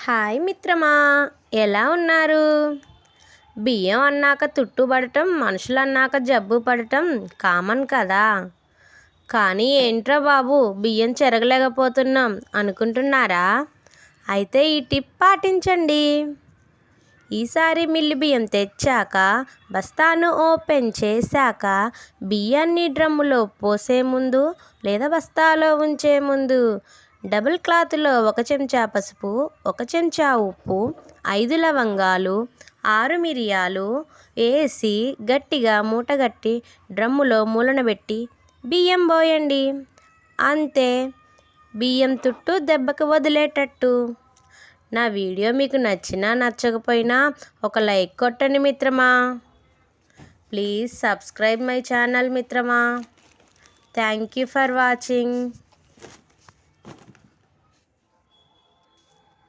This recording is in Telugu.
హాయ్ మిత్రమా, ఎలా ఉన్నారు? బియ్యం అన్నాక తుట్టుపడటం, మనుషులు అన్నాక జబ్బు పడటం కామన్ కదా. కానీ ఏంట్రా బాబు, బియ్యం చెరగలేకపోతున్నాం అనుకుంటున్నారా? అయితే ఈ టిప్ పాటించండి. ఈసారి మిల్లి బియ్యం తెచ్చాక బస్తాను ఓపెన్ చేశాక బియ్యాన్ని డ్రమ్ములో పోసే ముందు లేదా బస్తాలో ఉంచే ముందు డబుల్ క్లాత్లో 1 చెంచా పసుపు, 1 చెంచా ఉప్పు, 5 లవంగాలు, 6 మిరియాలు వేసి గట్టిగా మూటగట్టి డ్రమ్ములో మూలన పెట్టి బియ్యం పోయండి. అంతే, బియ్యం తుట్టు దెబ్బకి వదిలేటట్టు. నా వీడియో మీకు నచ్చినా నచ్చకపోయినా ఒక లైక్ కొట్టండి మిత్రమా. ప్లీజ్ సబ్స్క్రైబ్ మై ఛానల్ మిత్రమా. Thank you for watching.